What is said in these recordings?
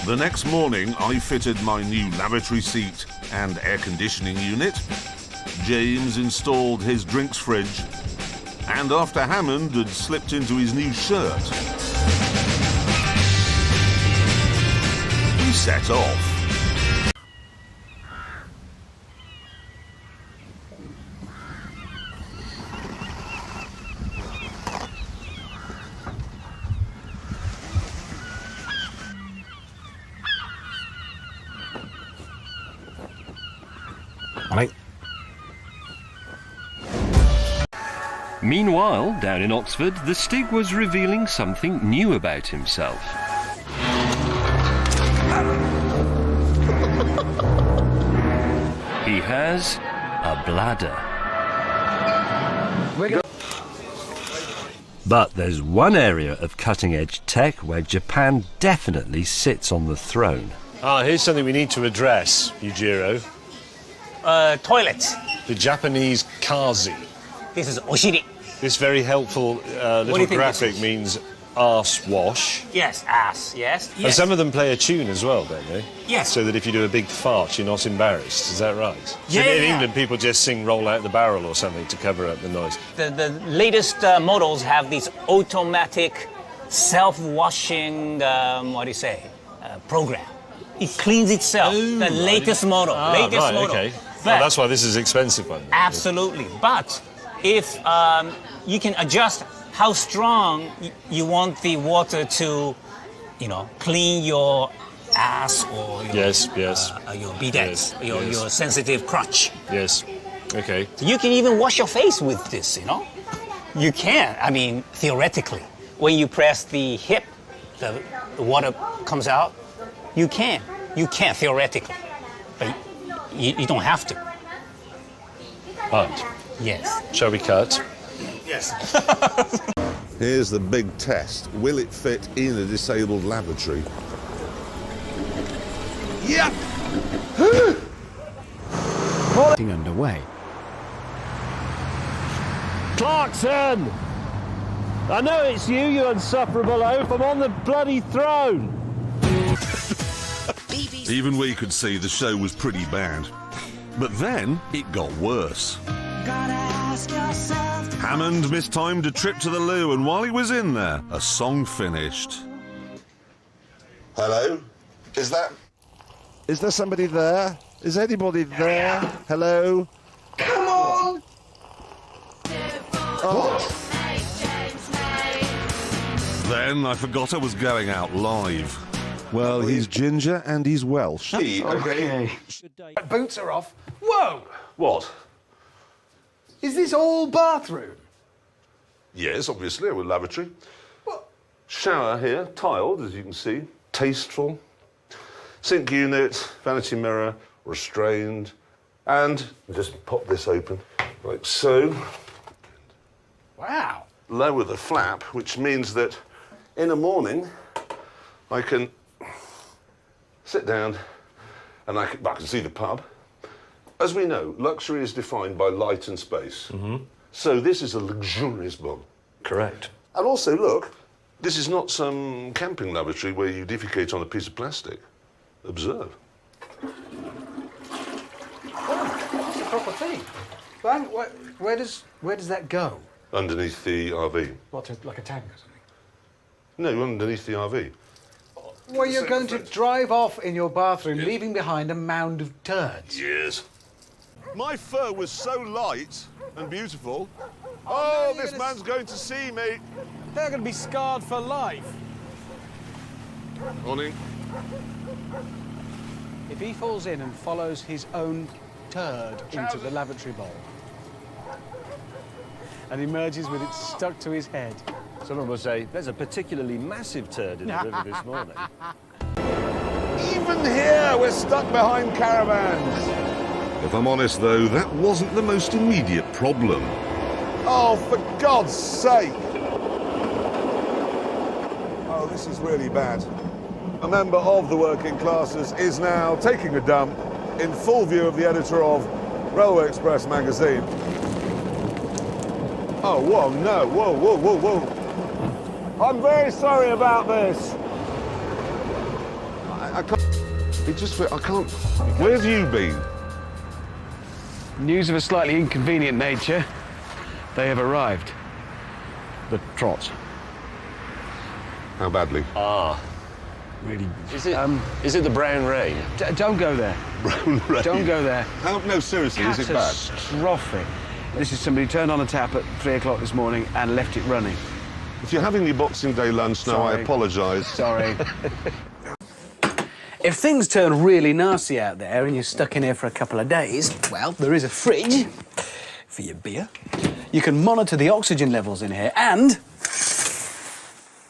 The next morning, I fitted my new lavatory seat and air conditioning unit. James installed his drinks fridge. And after Hammond had slipped into his new shirt, we set off. Meanwhile, down in Oxford, the Stig was revealing something new about himself. He has a bladder. But there's one area of cutting-edge tech where Japan definitely sits on the throne. Ah, here's something we need to address, Yujiro. Toilets. The Japanese khazi. This is oshiri. This very helpful little graphic means arse wash. Yes, ass, yes. And some of them play a tune as well, don't they? Yes. So that if you do a big fart, you're not embarrassed. Is that right? Yeah. So in England, people just sing Roll Out the Barrel or something to cover up the noise. The latest models have these automatic self-washing, program. It cleans itself. Ooh, the latest model. Right, okay. But that's why this is expensive one. Absolutely. But if you can adjust how strong you want the water to, clean your ass or your, your bidet, your sensitive crotch. Yes. Okay. So you can even wash your face with this, You can. I mean, theoretically. When you press the hip, the water comes out. You can. You can, theoretically. But you don't have to. But. Yes. Shall we cut? Yes. Here's the big test. Will it fit in a disabled lavatory? Yep! Underway. Clarkson! I know it's you insufferable oaf. I'm on the bloody throne. Even we could see the show was pretty bad. But then it got worse. Hammond mistimed a trip to the loo, and while he was in there, a song finished. Hello? Is there somebody there? Is anybody there? Hello? Come on! Oh. Then I forgot I was going out live. Well, he's ginger and he's Welsh. Okay. Boots are off. Whoa! What? Is this all bathroom? Yes, obviously, a lavatory. What? Shower here, tiled, as you can see. Tasteful. Sink unit, vanity mirror, restrained. And just pop this open, like so. Wow. Lower the flap, which means that in the morning, I can sit down and I can see the pub. As we know, luxury is defined by light and space. Mm-hmm. So this is a luxurious bog. Correct. And also, look, this is not some camping lavatory where you defecate on a piece of plastic. Observe. Oh, it's a proper thing. Where does that go? Underneath the RV. What, like a tank or something? No, underneath the RV. Well, you're going to drive off in your bathroom, leaving behind a mound of turds. Yes. My fur was so light and beautiful. Oh, this man's going to see me. They're going to be scarred for life. Morning. If he falls in and follows his own turd into the lavatory bowl and emerges with it stuck to his head. Someone will say, there's a particularly massive turd in the river this morning. Even here, we're stuck behind caravans. If I'm honest, though, that wasn't the most immediate problem. Oh, for God's sake! Oh, this is really bad. A member of the working classes is now taking a dump in full view of the editor of Railway Express magazine. Oh, whoa, no, whoa, whoa, whoa, whoa. I'm very sorry about this. I can't. I can't. Where have you been? News of a slightly inconvenient nature. They have arrived. The trots. How badly? Really? Is it the brown rain? Don't go there. Brown rain. Don't go there. No, seriously, is it bad? Catastrophic. This is somebody who turned on a tap at 3 o'clock this morning and left it running. If you're having your Boxing Day lunch now, I Sorry. apologise. Sorry. If things turn really nasty out there and you're stuck in here for a couple of days, well, there is a fridge for your beer. You can monitor the oxygen levels in here, and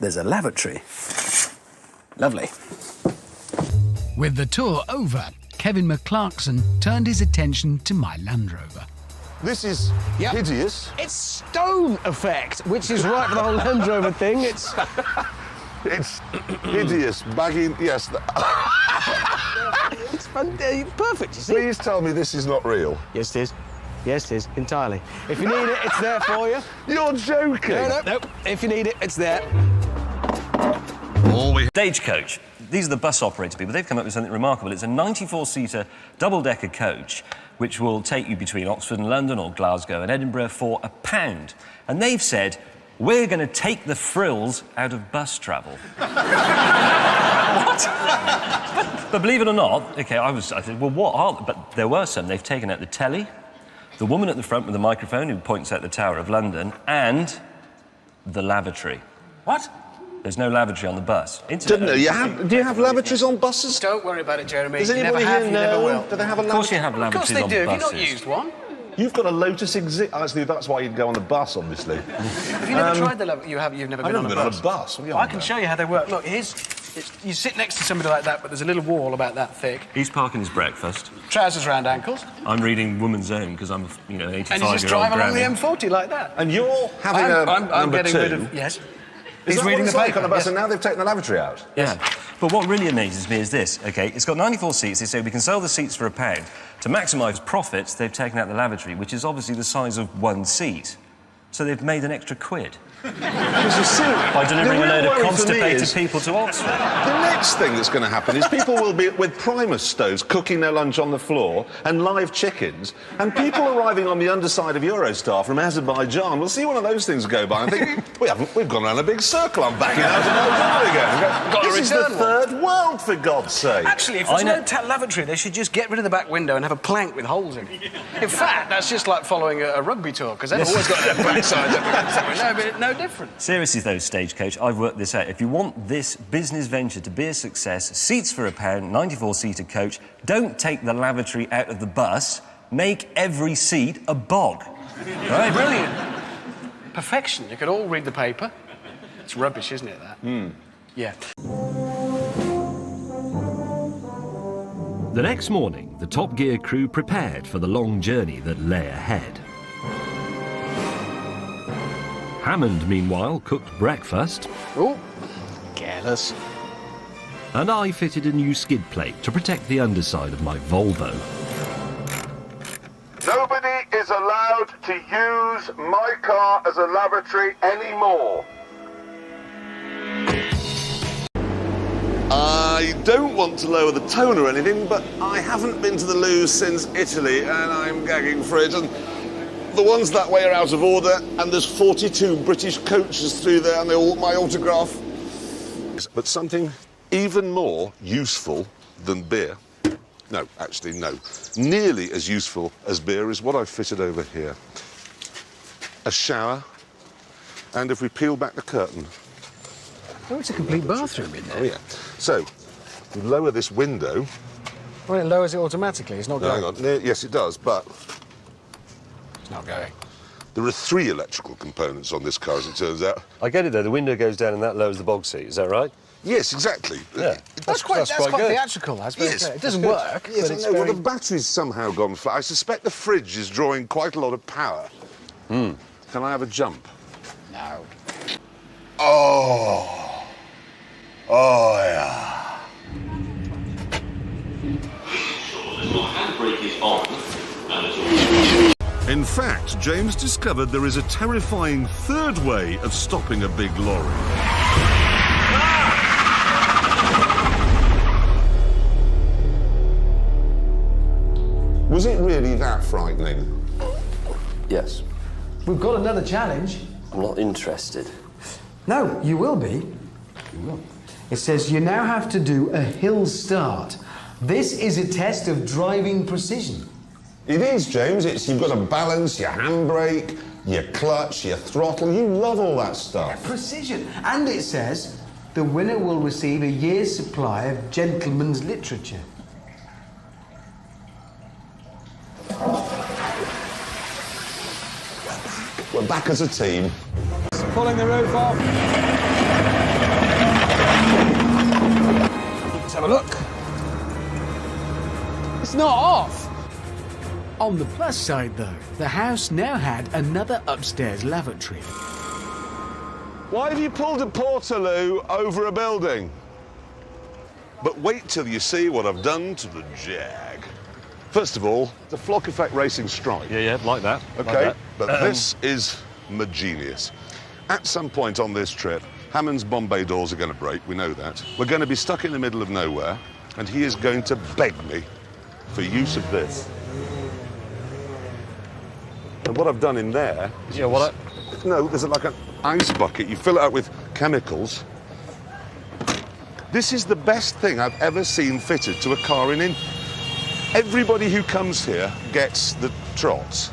there's a lavatory. Lovely. With the tour over, Kevin Clarkson turned his attention to my Land Rover. This is Yep. hideous. It's stone effect, which is right for the whole Land Rover thing. It's Hideous, baggy. Yes. it's perfect, you see. Please tell me this is not real. Yes, it is. Yes, it is, entirely. If you need it, it's there for you. You're joking. No. If you need it, it's there. Stagecoach. These are the bus operator people. They've come up with something remarkable. It's a 94-seater double-decker coach which will take you between Oxford and London or Glasgow and Edinburgh for £1. And they've said, we're going to take the frills out of bus travel. What? But believe it or not, OK, I said, well, what are they? But there were some. They've taken out the telly, the woman at the front with the microphone who points out the Tower of London, and the lavatory. What? There's no lavatory on the bus. Didn't know. Do you have lavatories on buses? Don't worry about it, Jeremy. Does You anybody never have, here you never know? will. Do they have a Of course you lavatory? have Of course lavatories they do. on Have you buses. not used one? You've got a Lotus Exit. Actually, that's why you'd go on the bus, obviously. Have you never tried the lavatory? You've never been on a bus? bus. What are you I on can about? show you how they work. Look, you sit next to somebody like that, but there's a little wall about that thick. He's parking his breakfast. Trousers round ankles. I'm reading Woman's Own because I'm, 85-year-old And you just drive along the granny. M40 like that. And you're having I'm number getting two. rid of... Yes. Is He's that reading what the it's like paper. on a bus, Yes. and now they've taken the lavatory out? Yeah. But what really amazes me is this, OK? It's got 94 seats. They say we can sell the seats for £1. To maximise profits, they've taken out the lavatory, which is obviously the size of one seat. So they've made an extra £1. By delivering a load of constipated people to Oxford. The next thing that's going to happen is people will be with Primus stoves cooking their lunch on the floor and live chickens, and people arriving on the underside of Eurostar from Azerbaijan will see one of those things go by and think, we've gone around a big circle, I'm back in Azerbaijan again. This is the third world, for God's sake. Actually, if there's no lavatory, they should just get rid of the back window and have a plank with holes in it. In fact, that's just like following a rugby tour, because they've always got their backsides up against it. No different. Seriously, though, Stagecoach, I've worked this out. If you want this business venture to be a success, seats for £1, 94-seater coach, don't take the lavatory out of the bus, make every seat a bog. Right? Brilliant. Perfection. You could all read the paper. It's rubbish, isn't it, that? Yeah. The next morning, the Top Gear crew prepared for the long journey that lay ahead. Hammond, meanwhile, cooked breakfast. Oh, careless. And I fitted a new skid plate to protect the underside of my Volvo. Nobody is allowed to use my car as a lavatory anymore. I don't want to lower the tone or anything, but I haven't been to the loos since Italy, and I'm gagging for it. And the ones that way are out of order, and there's 42 British coaches through there, and they all want my autograph. But something even more useful than beer, no, actually, no, nearly as useful as beer is what I've fitted over here. A shower, and if we peel back the curtain... Oh, it's a complete bathroom in there. Oh, yeah. So, you lower this window... Well, it lowers it automatically. It's not No, going. hang on. Yes, it does, but... It's not going. There are 3 electrical components on this car, as it turns out. I get it, though. The window goes down and that lowers the bog seat. Is that right? Yes, exactly. Yeah. That's quite good. theatrical. That's very clear. It doesn't work, Yes, but I it's know. very... Well, the battery's somehow gone flat. I suspect the fridge is drawing quite a lot of power. Can I have a jump? No. Oh. Oh, yeah. Handbrake is on. In fact, James discovered there is a terrifying third way of stopping a big lorry. that frightening? Yes. We've got another challenge. I'm not interested. No, you will be. You will. It says you now have to do a hill start. This is a test of driving precision. It is, James. You've got to balance your handbrake, your clutch, your throttle. You love all that stuff. Precision. And it says the winner will receive a year's supply of gentleman's literature. We're back as a team. Pulling the roof off. Let's have a look. It's not off. On the plus side, though, the house now had another upstairs lavatory. Why have you pulled a portaloo over a building? But wait till you see what I've done to the Jag. First of all, the flock effect racing stripe. Yeah, like that. Okay, like that. but this is my genius. At some point on this trip, Hammond's Bombay doors are going to break, we know that. We're going to be stuck in the middle of nowhere, and he is going to beg me for use of this. And what I've done in there... Yeah, what No, there's like an ice bucket. You fill it up with chemicals. This is the best thing I've ever seen fitted to a car in. Everybody who comes here gets the trots.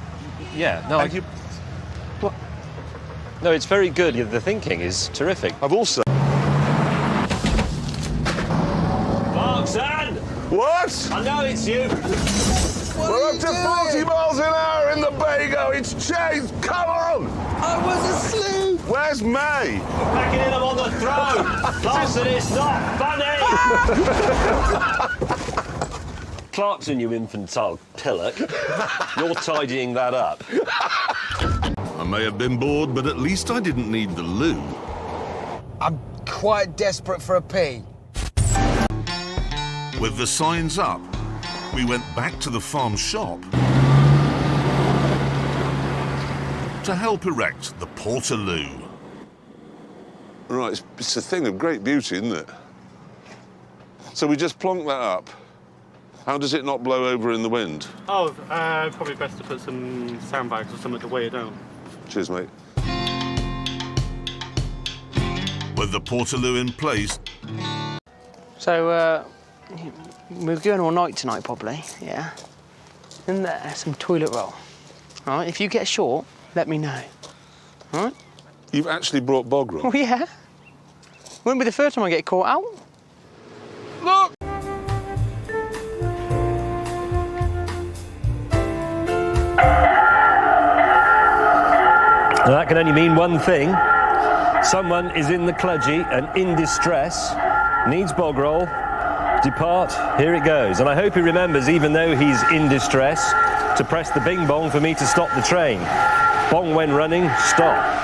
Yeah, no, No, it's very good. The thinking is terrific. I've also... Clarkson! What? I know it's you. We're up to 40 miles an hour in the Bago. It's changed. Come on! I was asleep. Where's May? Packing in, I'm on the throne. Clarkson, it's not funny. Clarkson, you infantile pillock. You're tidying that up. I may have been bored, but at least I didn't need the loo. I'm quite desperate for a pee. With the signs up, we went back to the farm shop to help erect the portaloo. Right, it's a thing of great beauty, isn't it? So we just plonk that up. How does it not blow over in the wind? Oh, probably best to put some sandbags or something to weigh it down. Cheers, mate. With the portaloo in place... So, we're going all night tonight, probably, yeah? In there, some toilet roll. All right, if you get short, let me know. All right? You've actually brought bog roll? Oh, yeah. Won't be the first time I get caught out. Look! Now, that can only mean one thing. Someone is in the kludgy and in distress, needs bog roll. Depart, here it goes. And I hope he remembers, even though he's in distress, to press the bing bong for me to stop the train. Bong when running, stop.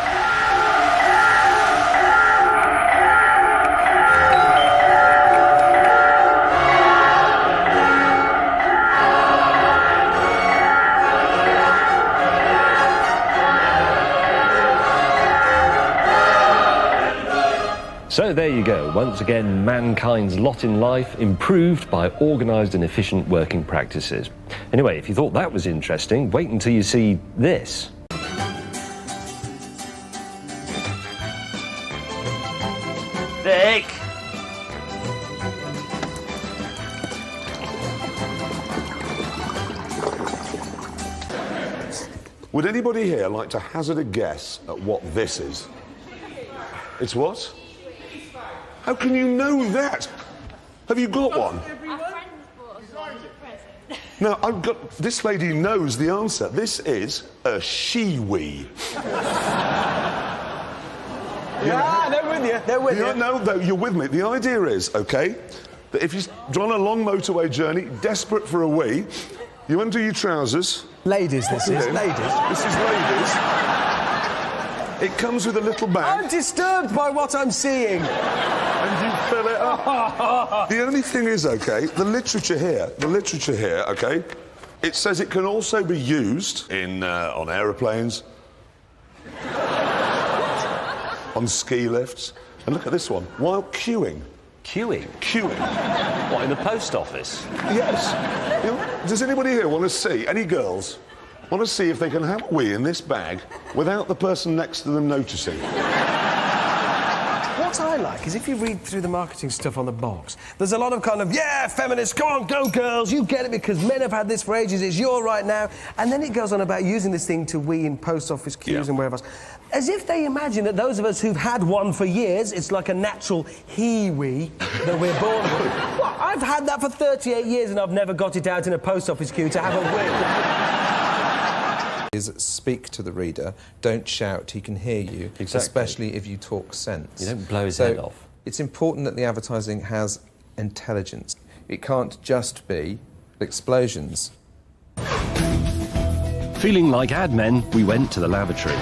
So there you go. Once again, mankind's lot in life improved by organised and efficient working practices. Anyway, if you thought that was interesting, wait until you see this. Dick! Would anybody here like to hazard a guess at what this is? It's what? How can you know that? Have you got one? No, I've got... This lady knows the answer. This is a shiwi. Yeah, they're with you. They're with you. No, you're with me. The idea is, OK, that if you're on a long motorway journey, desperate for a wee, you undo your trousers. Ladies, this is. Ladies. This is ladies. It comes with a little bag. I'm disturbed by what I'm seeing. And you fill it up. The only thing is, OK, the literature here, OK, it says it can also be used on aeroplanes, on ski lifts, and look at this one, while queuing Queuing? Queuing. What, in the post office? Yes. You know, does anybody here want to see, any girls, want to see if they can have a wee in this bag without the person next to them noticing? What I like is if you read through the marketing stuff on the bogs, there's a lot of kind of, yeah, feminists, come on, go girls, you get it because men have had this for ages, it's your right now. And then it goes on about using this thing to wee in post office queues and wherever else. As if they imagine that those of us who've had one for years, it's like a natural he-wee that we're born with. Well, I've had that for 38 years and I've never got it out in a post office queue to have a wee. Is speak to the reader, don't shout, he can hear you, especially if you talk sense. You don't blow his head off. It's important that the advertising has intelligence. It can't just be explosions. Feeling like ad men, we went to the lavatory.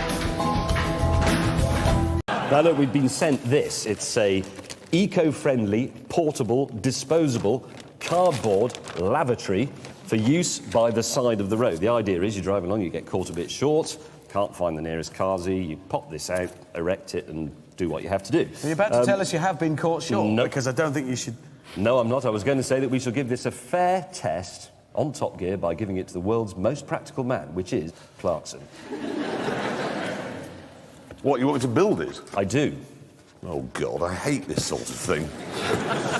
Now look, we've been sent this. It's a eco-friendly, portable, disposable, cardboard lavatory for use by the side of the road. The idea is you drive along, you get caught a bit short, can't find the nearest khazi, you pop this out, erect it and do what you have to do. Are you about to tell us you have been caught short? No. Because I don't think you should... No, I'm not. I was going to say that we shall give this a fair test on Top Gear by giving it to the world's most practical man, which is Clarkson. What, you want me to build it? I do. Oh, God, I hate this sort of thing.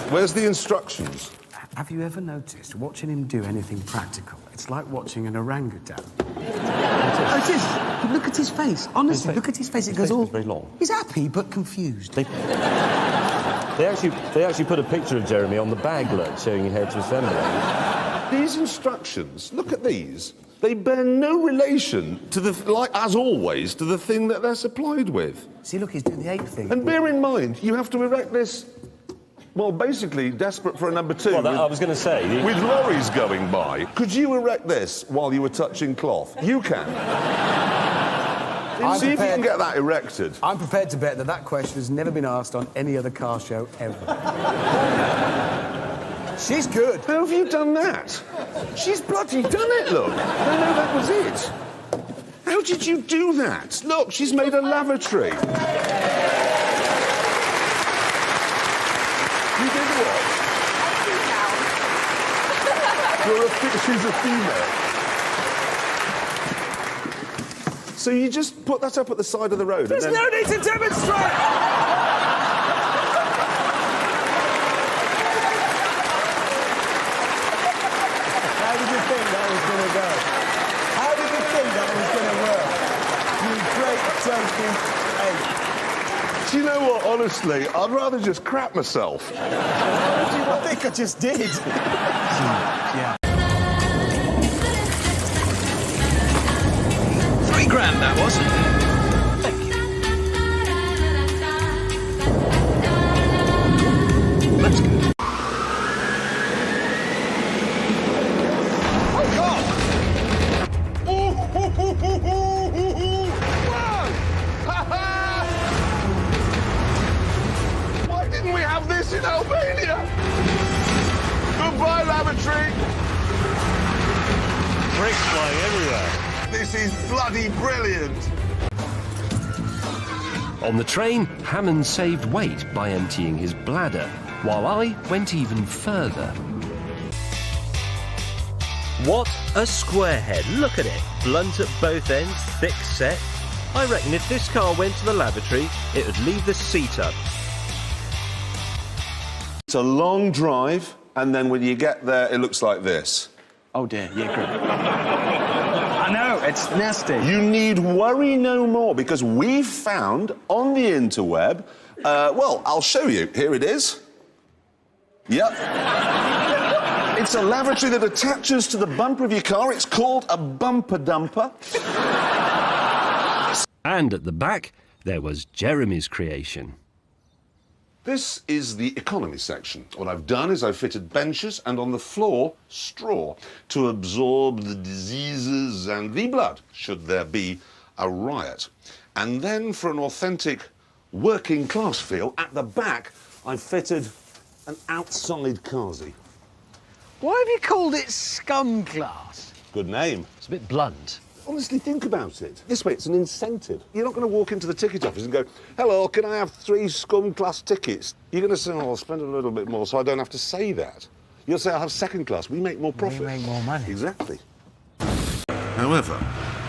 Where's the instructions? Have you ever noticed, watching him do anything practical, it's like watching an orangutan? It is. Look at his face. Honestly, look at his face. It goes all... very long. He's happy, but confused. They actually put a picture of Jeremy on the bag, look, showing you how to assemble it. These instructions, look at these. They bear no relation to the, like, as always, to the thing that they're supplied with. See, look, he's doing the ape thing. And bear in mind, you have to erect this, well, basically, desperate for a number two. Well, I was going to say... With lorries going by. Could you erect this while you were touching cloth? You can. See if you can get that erected. I'm prepared to bet that that question has never been asked on any other car show ever. She's good. How have you done that? She's bloody done it, look. No, that was it. How did you do that? Look, she's made a lavatory. You did what? She's a female. So you just put that up at the side of the road There's and then... no need to demonstrate! How did you think that was going to go? How did you think that was going to work? You great joking ape. Do you know what, honestly, I'd rather just crap myself. I think I just did. Yeah. $3,000, that was. Thank you. Let's go. Oh, God! Why didn't we have this in Albania? Goodbye, lavatory. Bricks flying everywhere. This is bloody brilliant. On the train, Hammond saved weight by emptying his bladder, while I went even further. What a square head. Look at it. Blunt at both ends, thick set. I reckon if this car went to the lavatory, it would leave the seat up. It's a long drive, and then when you get there, it looks like this. Oh, dear. Yeah, good. I know, it's nasty. You need worry no more, because we've found on the interweb... well, I'll show you. Here it is. Yep. It's a lavatory that attaches to the bumper of your car. It's called a bumper dumper. And at the back, there was Jeremy's creation. This is the economy section. What I've done is I've fitted benches and on the floor, straw, to absorb the diseases and the blood, should there be a riot. And then for an authentic working class feel, at the back, I've fitted an outside khazi. Why have you called it Scum Class? Good name. It's a bit blunt. Honestly, think about it. This way, it's an incentive. You're not going to walk into the ticket office and go, hello, can I have 3 scum class tickets? You're going to say, oh, I'll spend a little bit more so I don't have to say that. You'll say, I'll have second class. We make more profit. We make more money. Exactly. However,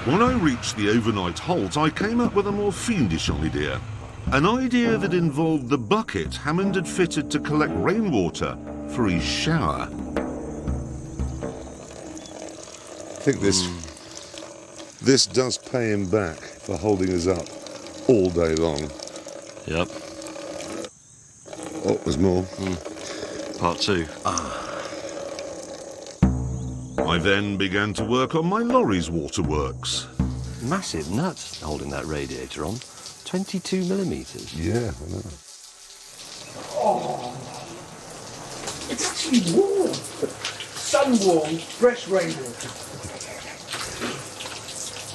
when I reached the overnight halt, I came up with a more fiendish idea. An idea that involved the bucket Hammond had fitted to collect rainwater for his shower. I think this does pay him back for holding us up all day long. Yep. Oh, there's more. Part 2. I then began to work on my lorry's waterworks. Massive nuts holding that radiator on. 22 millimetres. Yeah, I know. Oh, it's actually warm. Sun-warmed, fresh rainwater.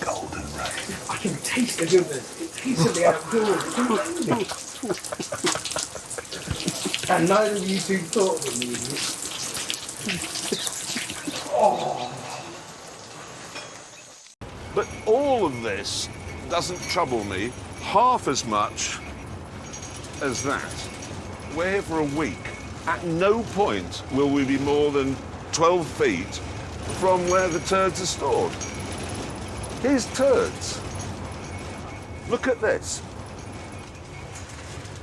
Golden rain. I can taste the goodness. It tastes of the outdoors. And neither of you two thought of me. Oh. But all of this doesn't trouble me half as much as that. We're here for a week. At no point will we be more than 12 feet from where the turds are stored. Here's turds. Look at this.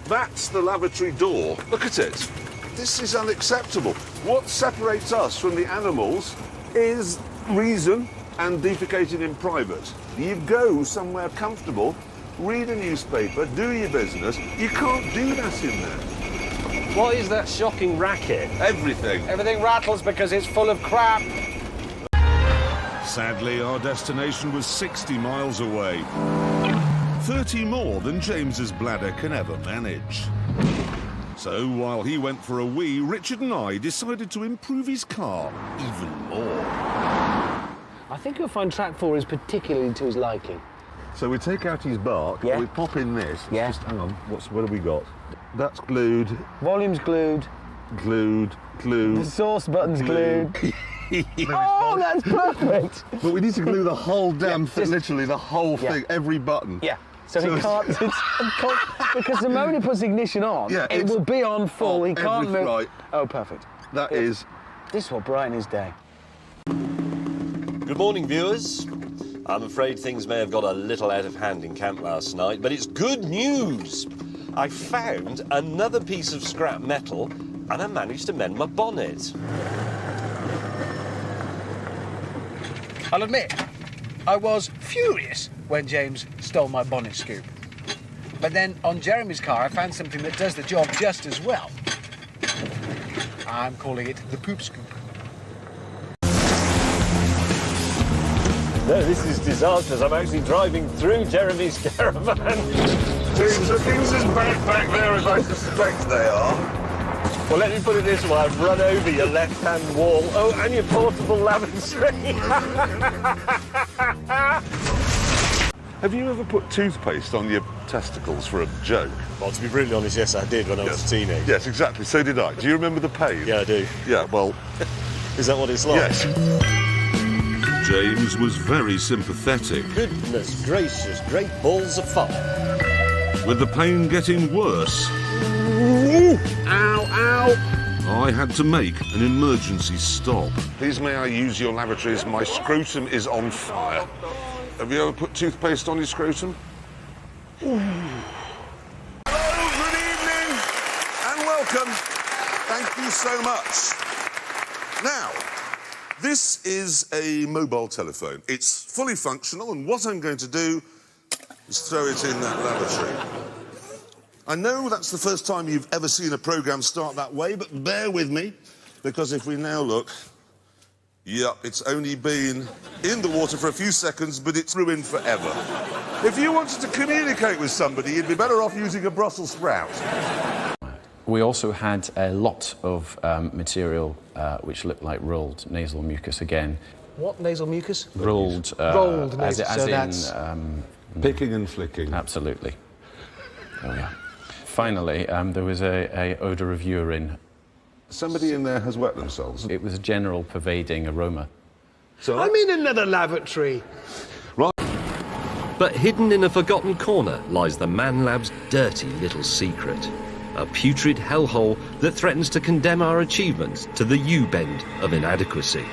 That's the lavatory door. Look at it. This is unacceptable. What separates us from the animals is reason and defecating in private. You go somewhere comfortable, read a newspaper, do your business. You can't do that in there. What is that shocking racket? Everything. Everything rattles because it's full of crap. Sadly, our destination was 60 miles away. 30 more than James's bladder can ever manage. So, while he went for a wee, Richard and I decided to improve his car even more. I think you'll find track 4 is particularly to his liking. So we take out his bark, Yeah. we pop in this. Yeah. Just, hang on, what have we got? That's glued. Volume's glued. Glued. The source button's glued. Oh, that's perfect! But we need to glue the whole damn thing, literally the whole thing, every button. Yeah. So he can't, because the moment he puts the ignition on, it will be on full. He can't move. Right. Oh, perfect. That is. This will brighten his day. Good morning, viewers. I'm afraid things may have got a little out of hand in camp last night, but it's good news. I found another piece of scrap metal and I managed to mend my bonnet. I'll admit, I was furious when James stole my bonnet scoop. But then on Jeremy's car, I found something that does the job just as well. I'm calling it the poop scoop. No, this is disastrous. I'm actually driving through Jeremy's caravan. James, are things as bad back there as I suspect they are? Well, let me put it this way. I've run over your left-hand wall. Oh, and your portable lavatory. Have you ever put toothpaste on your testicles for a joke? Well, to be brutally honest, yes, I did when I was a teenager. Yes, exactly. So did I. Do you remember the pain? Yeah, I do. Yeah, well... Is that what it's like? Yes. James was very sympathetic. Goodness gracious, great balls of fire. With the pain getting worse... Ow, ow! I had to make an emergency stop. Please may I use your lavatories? My scrotum is on fire. Have you ever put toothpaste on your scrotum? Hello, good evening, and welcome. Thank you so much. Now, this is a mobile telephone. It's fully functional, and what I'm going to do is throw it in that lavatory. I know that's the first time you've ever seen a programme start that way, but bear with me, because if we now look, yep, it's only been in the water for a few seconds, but it's ruined forever. If you wanted to communicate with somebody, you'd be better off using a Brussels sprout. We also had a lot of material which looked like rolled nasal mucus again. What nasal mucus? Rolled. Rolled nasal, as so in, that's... Picking and flicking. Absolutely. Oh, yeah. Finally, there was a odour of urine. Somebody in there has wet themselves. It was a general pervading aroma. So I'm in another lavatory. But hidden in a forgotten corner lies the Man Lab's dirty little secret. A putrid hellhole that threatens to condemn our achievements to the U-bend of inadequacy.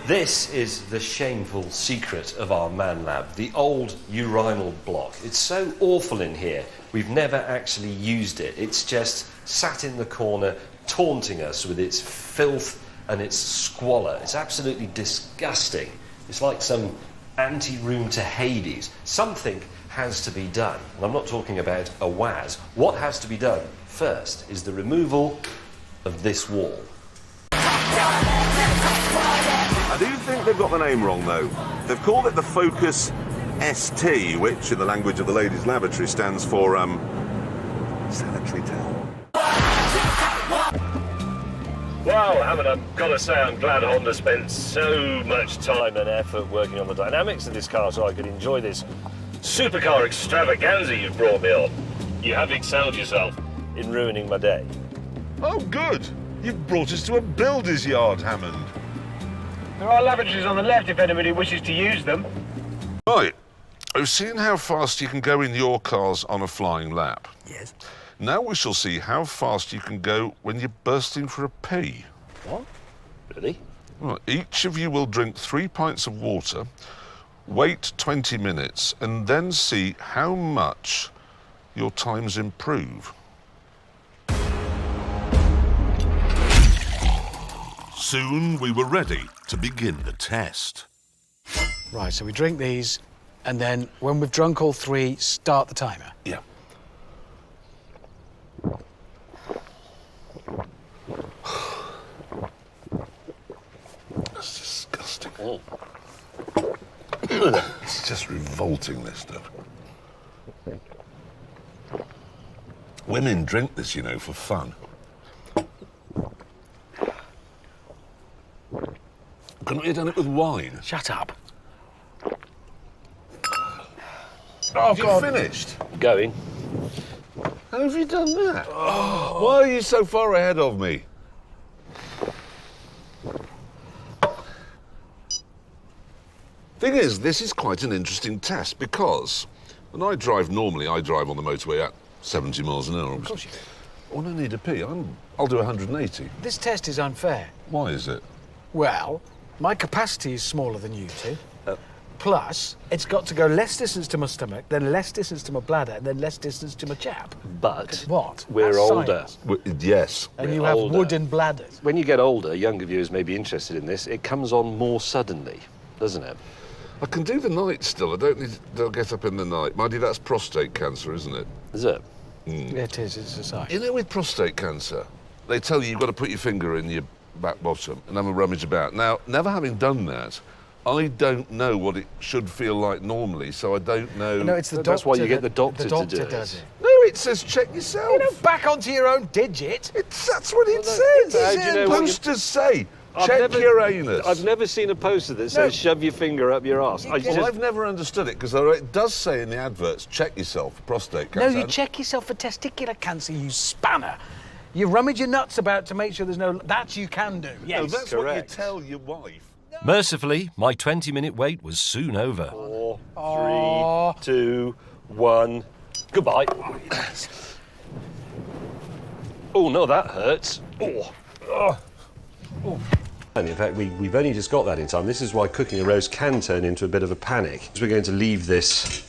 This is the shameful secret of our Man Lab, the old urinal block. It's so awful in here, we've never actually used it. It's just sat in the corner, taunting us with its filth and its squalor. It's absolutely disgusting. It's like some anteroom to Hades. Something has to be done. And I'm not talking about a waz. What has to be done first is the removal of this wall. I do think they've got the name wrong, though. They've called it the Focus ST, which, in the language of the ladies' lavatory, stands for, sanitary towel. Well, Hammond, I've got to say I'm glad Honda spent so much time and effort working on the dynamics of this car so I could enjoy this supercar extravaganza you've brought me on. You have excelled yourself in ruining my day. Oh, good. You've brought us to a builder's yard, Hammond. There are lavatories on the left if anybody wishes to use them. Right. I've seen how fast you can go in your cars on a flying lap. Yes. Now we shall see how fast you can go when you're bursting for a pee. What? Really? Well, each of you will drink 3 pints of water, wait 20 minutes, and then see how much your times improve. Soon we were ready to begin the test. Right, so we drink these, and then when we've drunk all 3, start the timer. Yeah. That's disgusting. Oh. It's just revolting, this stuff. Women drink this, you know, for fun. Couldn't we have done it with wine? Shut up. Oh, have you finished? Going. How have you done that? Oh. Why are you so far ahead of me? Thing is, this is quite an interesting test because when I drive normally, I drive on the motorway at 70 miles an hour. Of course you do. When I need a pee, I'll do 180. This test is unfair. Why is it? Well, my capacity is smaller than you two. Plus, it's got to go less distance to my stomach, then less distance to my bladder, and then less distance to my chap. But what? We're That's older. science. Yes. And We're you have older. wooden bladders. When you get older, younger viewers may be interested in this, it comes on more suddenly, doesn't it? I can do the night still. I don't need to get up in the night. Mind you, that's prostate cancer, isn't it? Is it? It is, it's a sign. You know, with prostate cancer, they tell you you've got to put your finger in your back bottom and have a rummage about. Now, never having done that, I don't know what it should feel like normally, so I don't know. No, it's the doctor. That's why you get the doctor to do does it. No, it says check yourself. You know, back onto your own digit. That's what it says. How do you know what Posters say, check your anus. I've never seen a poster that says shove your finger up your arse. I've never understood it, because it does say in the adverts, check yourself for prostate cancer. No, you check yourself for testicular cancer, you spanner. You rummage your nuts about to make sure there's no... That you can do, yes. No, that's what you tell your wife. Mercifully, my 20-minute wait was soon over. 4, 3, 2, 1. Goodbye. Oh, no, that hurts. And in fact, we've only just got that in time. This is why cooking a roast can turn into a bit of a panic. So we're going to leave this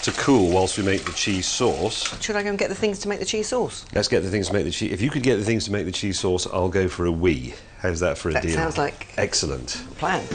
to cool whilst we make the cheese sauce. Should I go and get the things to make the cheese sauce? Let's get the things to make the cheese. If you could get the things to make the cheese sauce, I'll go for a wee. How's that for a deal? That sounds like excellent a plan.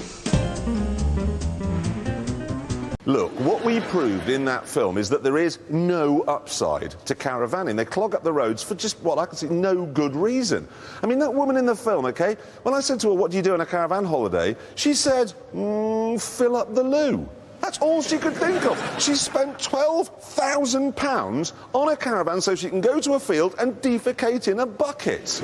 Look, what we proved in that film is that there is no upside to caravanning. They clog up the roads for just, what I can see, no good reason. I mean, that woman in the film, OK, when I said to her, what do you do on a caravan holiday? She said, fill up the loo. That's all she could think of. She spent £12,000 on a caravan so she can go to a field and defecate in a bucket.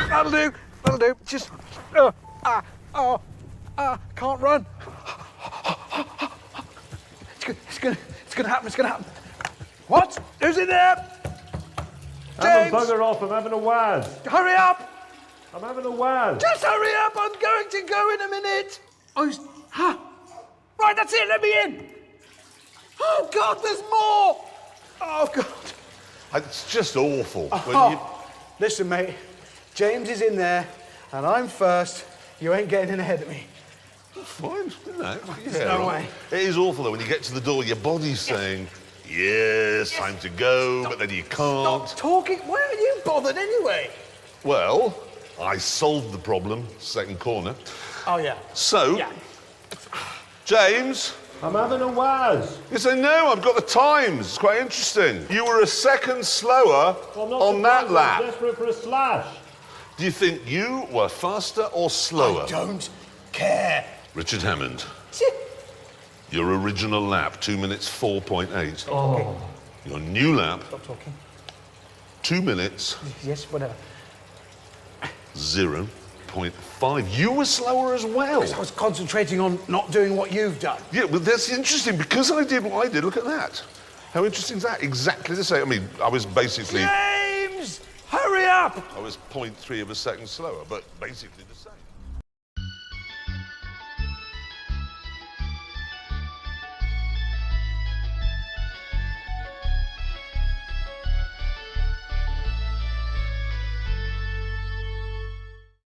That'll do, that'll do. Just, can't run. It's gonna happen, it's gonna happen. What? Who's in there? Hammond, James! bugger off, I'm having a waz. Hurry up! I'm having a waz. Just hurry up, I'm going to go in a minute. Right, that's it, let me in. Oh, God, there's more. Oh, God. It's just awful. Listen, mate, James is in there, and I'm first. You ain't getting in ahead of me. Fine, no. There's no way. It is awful, though, when you get to the door, your body's saying, yes, time to go, but then you can't. Stop talking. Why are you bothered anyway? Well, I solved the problem, second corner. Oh, yeah. So, James. I'm having a waz. You say, no, I've got the times. It's quite interesting. You were a second slower on that lap. I'm desperate for a slash. Do you think you were faster or slower? I don't care. Richard Hammond. Your original lap, 2 minutes 4.8. Oh. Your new lap, Stop talking. 2 minutes. Yes, whatever. 0.5. You were slower as well. Because I was concentrating on not doing what you've done. Yeah, well, that's interesting. Because I did what I did, look at that. How interesting is that? Exactly the same. I mean, I was basically... James! Hurry up! I was 0.3 of a second slower, but basically the same.